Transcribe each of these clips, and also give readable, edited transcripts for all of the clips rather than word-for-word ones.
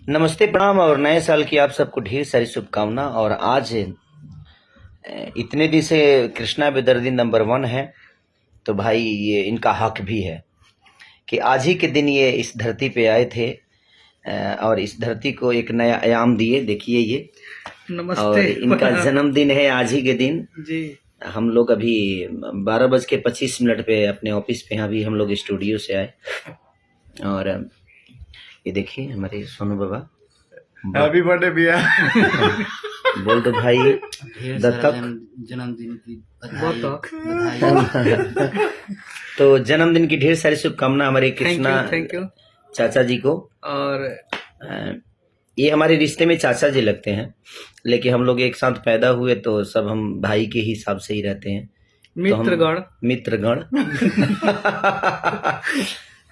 नमस्ते, प्रणाम और नए साल की आप सबको ढेर सारी शुभकामना। और आज इतने दिन से कृष्णा बेदर्दी नंबर 1 है, तो भाई ये इनका हक भी है कि आज ही के दिन ये इस धरती पे आए थे और इस धरती को एक नया आयाम दिए। देखिए ये नमस्ते। और इनका जन्मदिन है आज ही के दिन जी। हम लोग अभी 12:25 पे अपने ऑफिस पे अभी हम लोग स्टूडियो से आए और ये देखिए हमारे सोनू बाबा। हैप्पी बर्थडे भैया। बोल दो भाई। दत्तक जन्मदिन की तो जन्मदिन की ढेर सारी शुभकामना हमारे कृष्णा थैंक यू चाचा जी को। और ये हमारे रिश्ते में चाचा जी लगते हैं, लेकिन हम लोग एक साथ पैदा हुए तो सब हम भाई के हिसाब से ही रहते हैं। मित्रगण।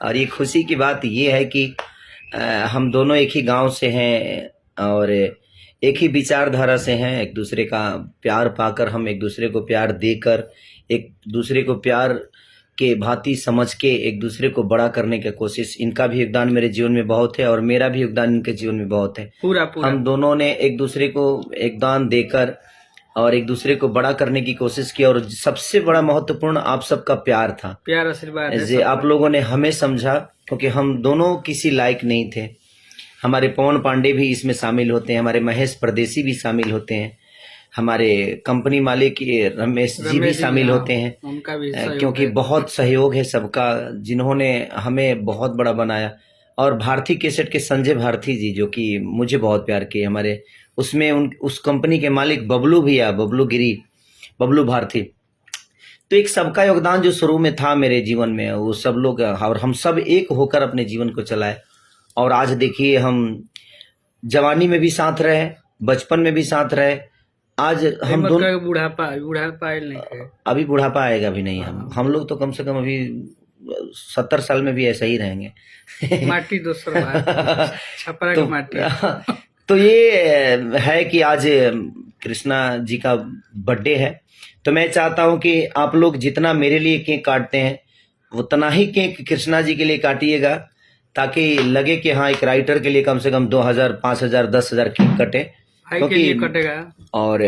और ये खुशी की बात ये है कि हम दोनों एक ही गांव से हैं और एक ही विचारधारा से हैं। एक दूसरे का प्यार पाकर हम एक दूसरे को प्यार देकर एक दूसरे को प्यार के भांति समझ के एक दूसरे को बड़ा करने की कोशिश, इनका भी योगदान मेरे जीवन में बहुत है और मेरा भी योगदान इनके जीवन में बहुत है। पूरा हम दोनों ने एक दूसरे को योगदान देकर और एक दूसरे को बड़ा करने की कोशिश की और सबसे बड़ा महत्वपूर्ण आप सबका प्यार था, प्यार आशीर्वाद है। आप लोगों ने हमें समझा क्योंकि हम दोनों किसी लायक नहीं थे। हमारे पवन पांडे भी इसमें शामिल होते हैं, हमारे महेश परदेसी भी शामिल होते हैं, हमारे कंपनी मालिक रमेश जी भी शामिल होते हैं, उनका भी क्योंकि बहुत सहयोग है सबका, जिन्होंने हमें बहुत बड़ा बनाया। और भारती कैसेट के संजय भारती जी जो कि मुझे बहुत प्यार किए, हमारे उसमें उस कंपनी के मालिक बबलू भी है, बबलू भारती। तो एक सबका योगदान जो शुरू में था मेरे जीवन में, वो सब लोग और हम सब एक होकर अपने जीवन को चलाए। और आज देखिए हम जवानी में भी साथ रहे, बचपन में भी साथ रहे। आज हम दोनों बुढ़ापा नहीं है। अभी बुढ़ापा आएगा भी नहीं। हम लोग तो कम से कम अभी 70 साल में भी ऐसा ही रहेंगे। माटी दोस्तों छपरा की माटी। तो ये है कि आज कृष्णा जी का बर्थडे है, तो मैं चाहता हूं कि आप लोग जितना मेरे लिए केक काटते हैं उतना ही केक कृष्णा जी के लिए काटिएगा, ताकि लगे कि हाँ एक राइटर के लिए कम से कम 2000, 5000, 10,000 केक कटे, क्योंकि कटेगा। और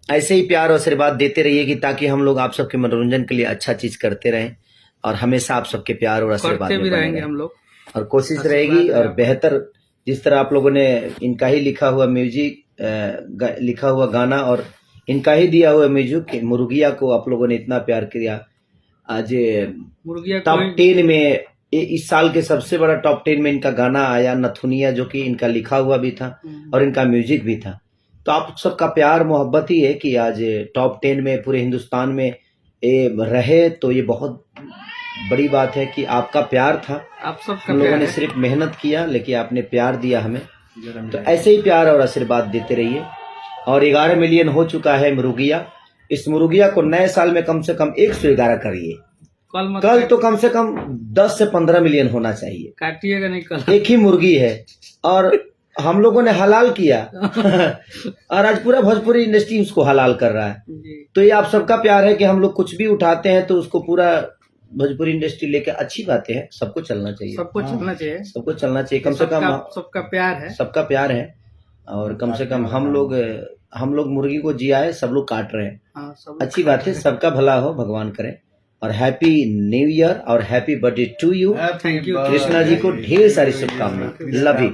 ऐसे ही प्यार और आशीर्वाद देते रहिए कि ताकि हम लोग आप सबके मनोरंजन के लिए अच्छा चीज करते रहें और हमेशा आप सबके प्यार और आशीर्वाद में रहेंगे हम लोग। और कोशिश रहेगी और बेहतर, जिस तरह आप लोगों ने इनका ही लिखा हुआ म्यूजिक, लिखा हुआ गाना और इनका ही दिया हुआ म्यूजिक मुर्गिया को आप लोगों ने इतना प्यार किया। आज टॉप 10 में इस साल के सबसे बड़ा टॉप 10 में इनका गाना आया नथुनिया, जो कि इनका लिखा हुआ भी था और इनका म्यूजिक भी था। तो आप सबका प्यार मोहब्बत ही है कि आज टॉप 10 में पूरे हिंदुस्तान में रहे, तो ये बहुत बड़ी बात है कि आपका प्यार था। आप सबका हम लोगों ने सिर्फ मेहनत किया, लेकिन आपने प्यार दिया हमें। तो ऐसे ही प्यार और आशीर्वाद देते रहिए। और 11 मिलियन हो चुका है मुर्गिया। इस मुर्गिया को नए साल में कम से कम 111 करिए। कल तो कम से कम 10 से 15 मिलियन होना चाहिए। काटिएगा नहीं कल। एक ही मुर्गी है और हम लोगों ने हलाल किया और आज पूरा भोजपुरी इंडस्ट्री उसको हलाल कर रहा है। तो ये आप सबका प्यार है कि हम लोग कुछ भी उठाते हैं तो उसको पूरा भोजपुरी इंडस्ट्री लेके अच्छी बातें हैं। सबको चलना चाहिए, सबको चलना चाहिए, सबको चलना चाहिए। कम से कम सबका प्यार है, सबका प्यार है। और कम से कम हम लोग मुर्गी को जियाए, सब लोग काट रहे हैं। अच्छी बात है, सबका भला हो, भगवान करे। और हैप्पी न्यू ईयर और happy birthday to you. Thank you. Krishna ji को ढेर सारी शुभकामनाएं। Love you.